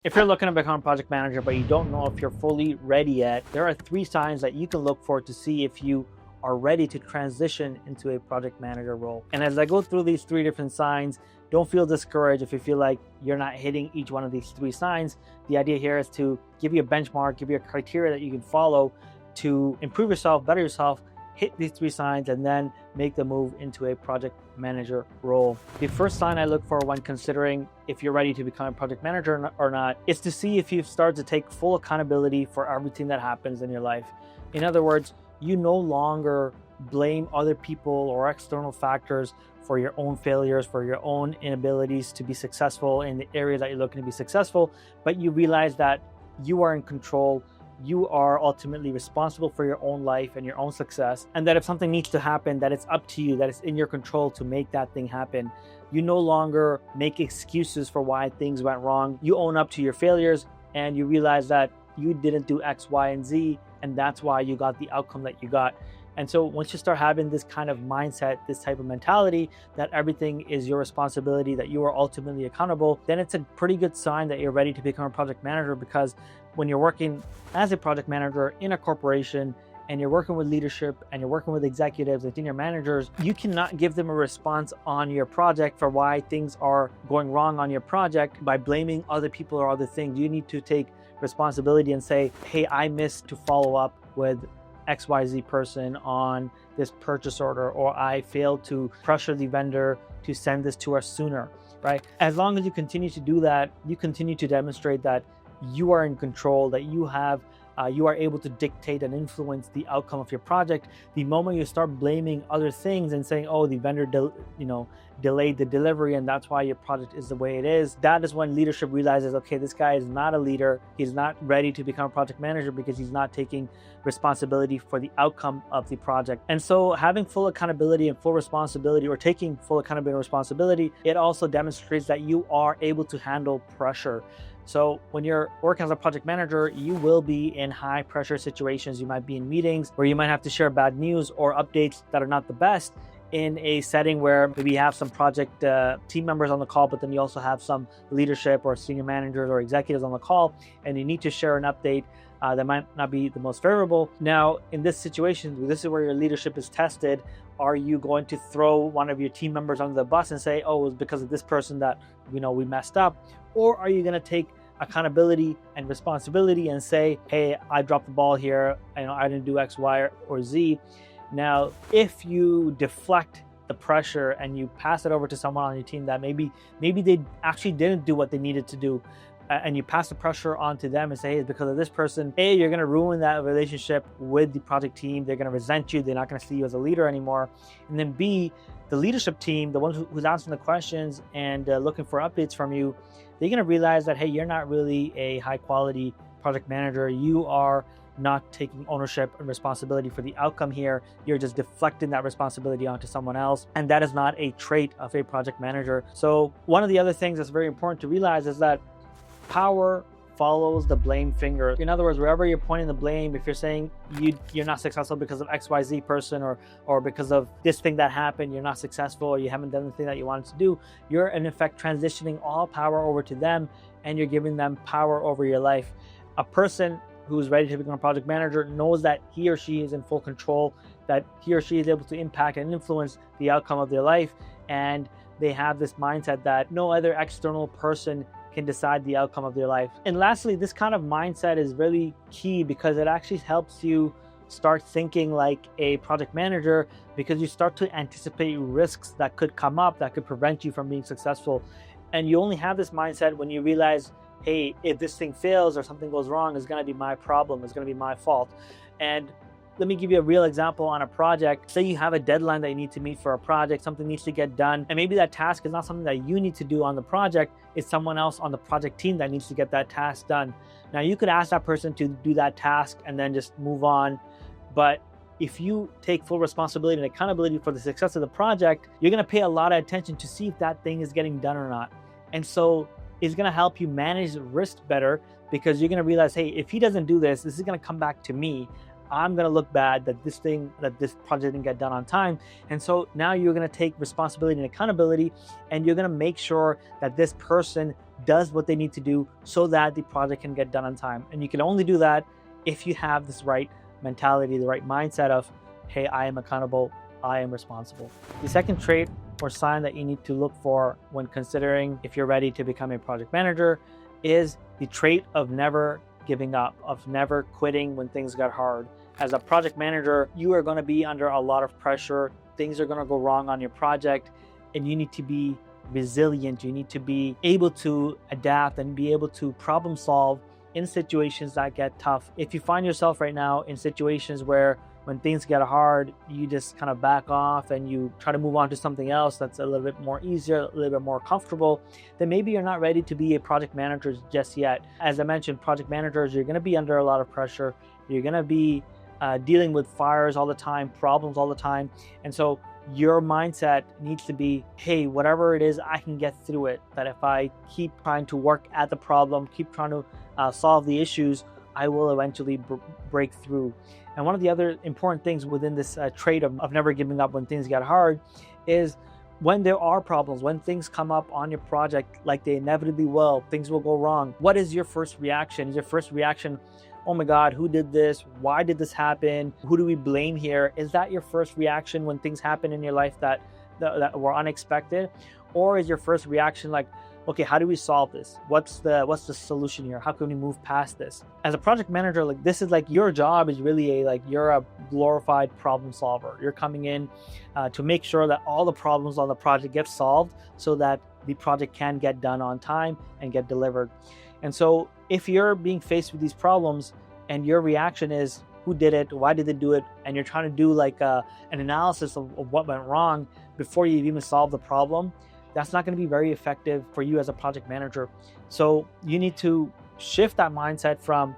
If you're looking to become a project manager, but you don't know if you're fully ready yet, there are 3 signs that you can look for to see if you are ready to transition into a project manager role. And as I go through these 3 different signs, don't feel discouraged if you feel like you're not hitting each one of these 3 signs. The idea here is to give you a benchmark, give you a criteria that you can follow to improve yourself, better yourself, hit these 3 signs, and then make the move into a project manager role. The first sign I look for when considering if you're ready to become a project manager or not is to see if you've started to take full accountability for everything that happens in your life. In other words, you no longer blame other people or external factors for your own failures, for your own inabilities to be successful in the area that you're looking to be successful, but you realize that you are in control. You are ultimately responsible for your own life and your own success, and that if something needs to happen, that it's up to you, that it's in your control to make that thing happen. You no longer make excuses for why things went wrong. You own up to your failures and you realize that you didn't do X, Y, and Z, and that's why you got the outcome that you got. And so once you start having this kind of mindset, this type of mentality that everything is your responsibility, that you are ultimately accountable, then it's a pretty good sign that you're ready to become a project manager. Because when you're working as a project manager in a corporation and you're working with leadership and you're working with executives and senior managers, you cannot give them a response on your project for why things are going wrong on your project by blaming other people or other things. You need to take responsibility and say, hey, I missed to follow up with XYZ person on this purchase order, or I failed to pressure the vendor to send this to us sooner, right? As long as you continue to do that, you continue to demonstrate that you are in control, that you are able to dictate and influence the outcome of your project. The moment you start blaming other things and saying, oh, the vendor delayed the delivery and that's why your project is the way it is, that is when leadership realizes, okay, this guy is not a leader. He's not ready to become a project manager because he's not taking responsibility for the outcome of the project. And so having full accountability and full responsibility, or taking full accountability and responsibility, it also demonstrates that you are able to handle pressure. So when you're working as a project manager, you will be in high pressure situations. You might be in meetings where you might have to share bad news or updates that are not the best in a setting where maybe you have some project team members on the call, but then you also have some leadership or senior managers or executives on the call, and you need to share an update that might not be the most favorable. Now, in this situation, this is where your leadership is tested. Are you going to throw one of your team members under the bus and say, oh, it was because of this person that we messed up? Or are you going to take accountability and responsibility and say, hey, I dropped the ball here, I didn't do X, Y, or Z. Now, if you deflect the pressure and you pass it over to someone on your team that maybe they actually didn't do what they needed to do, and you pass the pressure on to them and say, hey, it's because of this person, A, you're going to ruin that relationship with the project team. They're going to resent you. They're not going to see you as a leader anymore. And then B, the leadership team, the one who's answering the questions and looking for updates from you, they're going to realize that, hey, you're not really a high quality project manager. You are not taking ownership and responsibility for the outcome here. You're just deflecting that responsibility onto someone else. And that is not a trait of a project manager. So one of the other things that's very important to realize is that power follows the blame finger. In other words, wherever you're pointing the blame, if you're saying you're not successful because of XYZ person or because of this thing that happened, you're not successful, or you haven't done the thing that you wanted to do, you're in effect transitioning all power over to them, and you're giving them power over your life. A person who's ready to become a project manager knows that he or she is in full control, that he or she is able to impact and influence the outcome of their life, and they have this mindset that no other external person can decide the outcome of their life. And lastly, this kind of mindset is really key because it actually helps you start thinking like a project manager, because you start to anticipate risks that could come up that could prevent you from being successful. And you only have this mindset when you realize, hey, if this thing fails or something goes wrong, it's going to be my problem, it's going to be my fault. And let me give you a real example on a project. Say you have a deadline that you need to meet for a project, something needs to get done, and maybe that task is not something that you need to do on the project, it's someone else on the project team that needs to get that task done. Now, you could ask that person to do that task and then just move on, but if you take full responsibility and accountability for the success of the project, you're going to pay a lot of attention to see if that thing is getting done or not. And so it's going to help you manage the risk better, because you're going to realize, hey, if he doesn't do this, this is going to come back to me. I'm going to look bad that this project didn't get done on time. And so now you're going to take responsibility and accountability, and you're going to make sure that this person does what they need to do so that the project can get done on time. And you can only do that if you have this right mentality, the right mindset of, hey, I am accountable, I am responsible. The second trait or sign that you need to look for when considering if you're ready to become a project manager is the trait of never giving up, of never quitting when things got hard. As a project manager, you are going to be under a lot of pressure. Things are going to go wrong on your project, and you need to be resilient. You need to be able to adapt and be able to problem solve in situations that get tough. If you find yourself right now in situations where when things get hard, you just kind of back off and you try to move on to something else that's a little bit more easier, a little bit more comfortable, then maybe you're not ready to be a project manager just yet. As I mentioned, project managers, you're going to be under a lot of pressure. You're going to be dealing with fires all the time, problems all the time. And so your mindset needs to be, hey, whatever it is, I can get through it. That if I keep trying to work at the problem, keep trying to solve the issues, I will eventually break through. And one of the other important things within this trait of never giving up when things get hard is when there are problems, when things come up on your project, like they inevitably will, things will go wrong. What is your first reaction? Is your first reaction, oh my God, who did this? Why did this happen? Who do we blame here? Is that your first reaction when things happen in your life that were unexpected? Or is your first reaction like, okay, how do we solve this? What's the solution here? How can we move past this? As a project manager, like this is like your job is really you're a glorified problem solver. You're coming in to make sure that all the problems on the project get solved so that the project can get done on time and get delivered. And so if you're being faced with these problems and your reaction is, who did it? Why did they do it? And you're trying to do like an analysis of what went wrong before you even solve the problem, that's not going to be very effective for you as a project manager. So you need to shift that mindset from,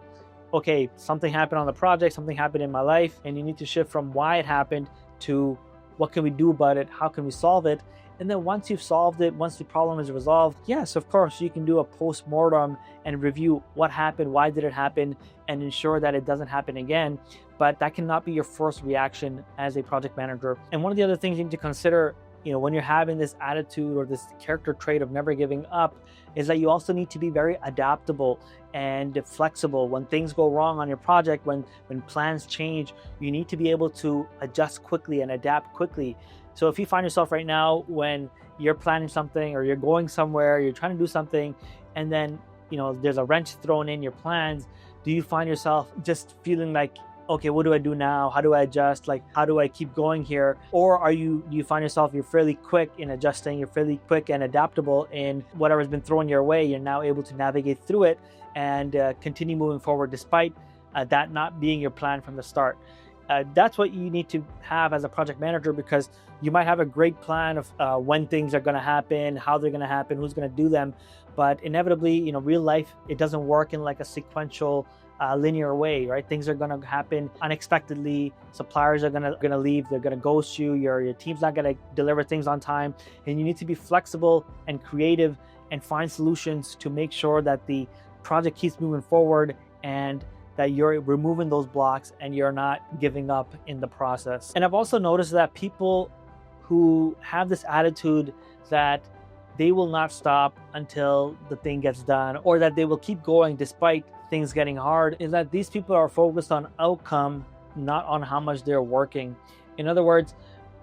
okay, something happened on the project, something happened in my life, and you need to shift from why it happened to what can we do about it? How can we solve it? And then once you've solved it, once the problem is resolved, yes, of course, you can do a post-mortem and review what happened, why did it happen, and ensure that it doesn't happen again. But that cannot be your first reaction as a project manager. And one of the other things you need to consider, when you're having this attitude or this character trait of never giving up, is that you also need to be very adaptable and flexible. When things go wrong on your project, when plans change, you need to be able to adjust quickly and adapt quickly. So if you find yourself right now when you're planning something or you're going somewhere, you're trying to do something, and then there's a wrench thrown in your plans, do you find yourself just feeling like, okay, what do I do now? How do I adjust? Like, how do I keep going here? Or do you find yourself, you're fairly quick in adjusting, you're fairly quick and adaptable in whatever's been thrown your way, you're now able to navigate through it and continue moving forward despite that not being your plan from the start. That's what you need to have as a project manager, because you might have a great plan of when things are going to happen, how they're going to happen, who's going to do them. But inevitably, real life, it doesn't work in like a sequential linear way, right? Things are going to happen unexpectedly. Suppliers are going to leave. They're going to ghost you. Your team's not going to deliver things on time. And you need to be flexible and creative and find solutions to make sure that the project keeps moving forward and that you're removing those blocks and you're not giving up in the process. And I've also noticed that people who have this attitude that they will not stop until the thing gets done, or that they will keep going despite things getting hard, is that these people are focused on outcome, not on how much they're working. In other words,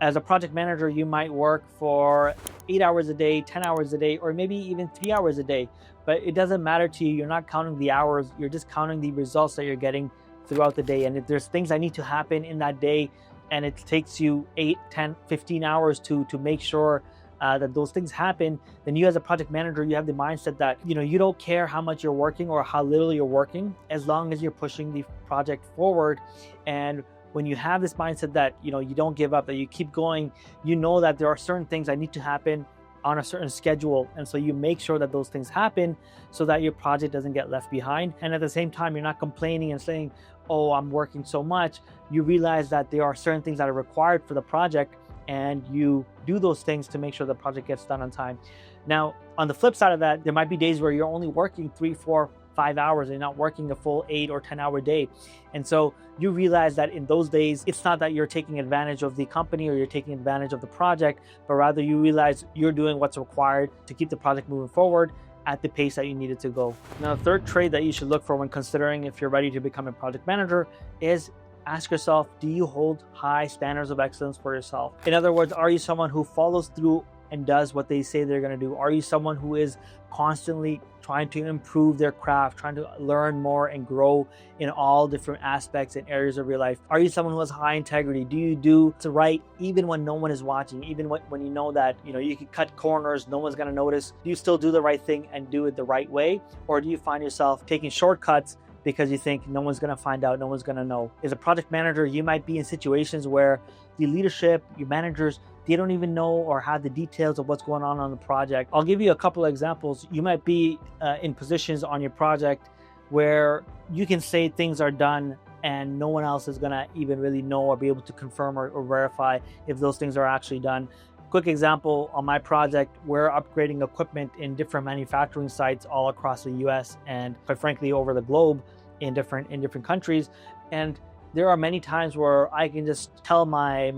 as a project manager, you might work for 8 hours a day, 10 hours a day, or maybe even 3 hours a day, but it doesn't matter to you. You're not counting the hours, you're just counting the results that you're getting throughout the day. And if there's things that need to happen in that day and it takes you 8, 10, 15 hours to make sure that those things happen, then you as a project manager, you have the mindset that you don't care how much you're working or how little you're working, as long as you're pushing the project forward. And when you have this mindset that you don't give up, that you keep going, that there are certain things that need to happen on a certain schedule, and so you make sure that those things happen so that your project doesn't get left behind. And at the same time, you're not complaining and saying, oh, I'm working so much. You realize that there are certain things that are required for the project, and you do those things to make sure the project gets done on time. Now, on the flip side of that, there might be days where you're only working 3, 4, 5 hours and you're not working a full 8 or 10 hour day. And so you realize that in those days, it's not that you're taking advantage of the company or you're taking advantage of the project, but rather you realize you're doing what's required to keep the project moving forward at the pace that you need it to go. Now, the third trait that you should look for when considering if you're ready to become a project manager is ask yourself, do you hold high standards of excellence for yourself? In other words, are you someone who follows through and does what they say they're going to do? Are you someone who is constantly trying to improve their craft, trying to learn more and grow in all different aspects and areas of your life? Are you someone who has high integrity? Do you do what's right even when no one is watching, even when you know that you can cut corners, no one's going to notice? Do you still do the right thing and do it the right way? Or do you find yourself taking shortcuts because you think no one's going to find out, no one's going to know? As a project manager, you might be in situations where the leadership, your managers, they don't even know or have the details of what's going on the project. I'll give you a couple of examples. You might be in positions on your project where you can say things are done and no one else is going to even really know or be able to confirm or verify if those things are actually done. Quick example, on my project, we're upgrading equipment in different manufacturing sites all across the US and quite frankly over the globe in different countries. And there are many times where I can just tell my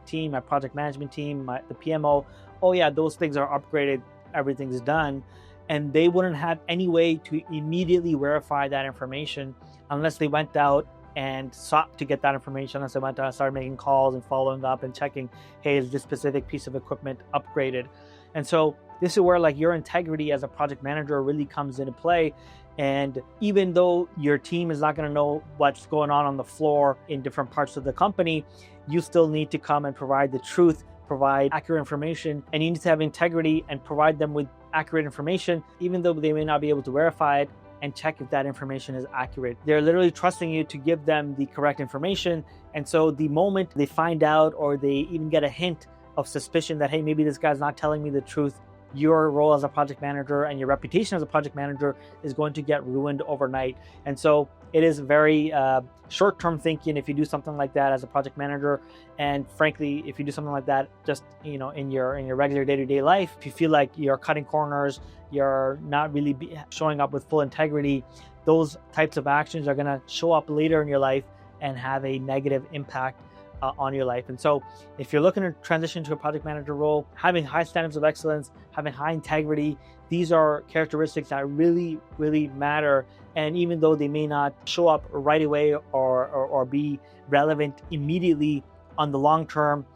team, my project management team, the PMO, oh yeah, those things are upgraded, everything's done. And they wouldn't have any way to immediately verify that information unless they went out and sought to get that information, unless they went out and started making calls and following up and checking, hey, is this specific piece of equipment upgraded? And so this is where your integrity as a project manager really comes into play. And even though your team is not going to know what's going on the floor in different parts of the company, you still need to come and provide the truth, provide accurate information, and you need to have integrity and provide them with accurate information, even though they may not be able to verify it, and check if that information is accurate. They're literally trusting you to give them the correct information. And so the moment they find out or they even get a hint of suspicion that, hey, maybe this guy's not telling me the truth, your role as a project manager and your reputation as a project manager is going to get ruined overnight. And so it is very short-term thinking if you do something like that as a project manager. And frankly, if you do something like that just in your regular day-to-day life, if you feel like you're cutting corners, you're not really showing up with full integrity, those types of actions are going to show up later in your life and have a negative impact on your life. And so if you're looking to transition to a project manager role, having high standards of excellence, having high integrity, these are characteristics that really, really matter. And even though they may not show up right away or be relevant immediately, on the long term,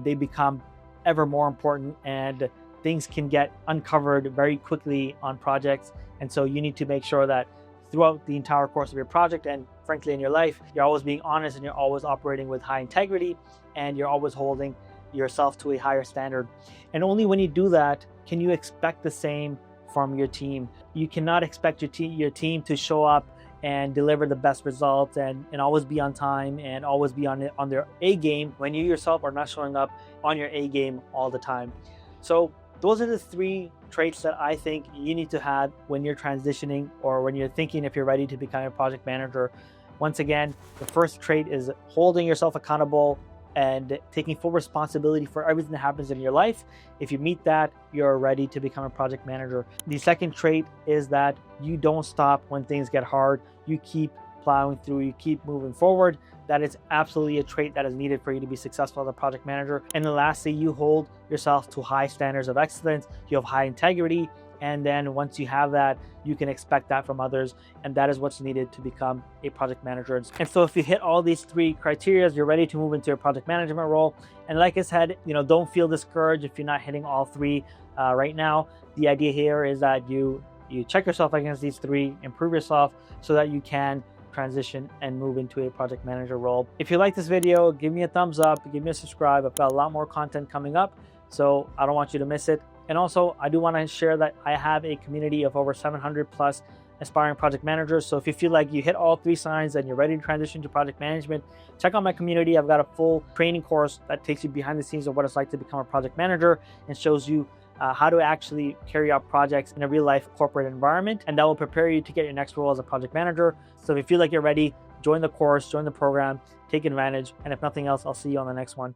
they become ever more important and things can get uncovered very quickly on projects. And so you need to make sure that throughout the entire course of your project and frankly in your life, you're always being honest and you're always operating with high integrity and you're always holding yourself to a higher standard. And only when you do that can you expect the same from your team. You cannot expect your team to show up and deliver the best results and always be on time and always be on their A game when you yourself are not showing up on your A game all the time. So those are the three traits that I think you need to have when you're transitioning or when you're thinking if you're ready to become a project manager. Once again, the first trait is holding yourself accountable and taking full responsibility for everything that happens in your life. If you meet that, you're ready to become a project manager. The second trait is that you don't stop when things get hard. You keep plowing through, you keep moving forward. That is absolutely a trait that is needed for you to be successful as a project manager. And then lastly, you hold yourself to high standards of excellence. You have high integrity. And then once you have that, you can expect that from others. And that is what's needed to become a project manager. And so if you hit all these three criteria, you're ready to move into a project management role. And like I said, don't feel discouraged if you're not hitting all three right now. The idea here is that you check yourself against these three, improve yourself so that you can transition and move into a project manager role. If you like this video, give me a thumbs up, give me a subscribe. I've got a lot more content coming up, so I don't want you to miss it. And also, I do want to share that I have a community of over 700 plus aspiring project managers. So if you feel like you hit all three signs and you're ready to transition to project management, check out my community. I've got a full training course that takes you behind the scenes of what it's like to become a project manager and shows you how to actually carry out projects in a real life corporate environment. And that will prepare you to get your next role as a project manager. So if you feel like you're ready, join the course, join the program, take advantage. And if nothing else, I'll see you on the next one.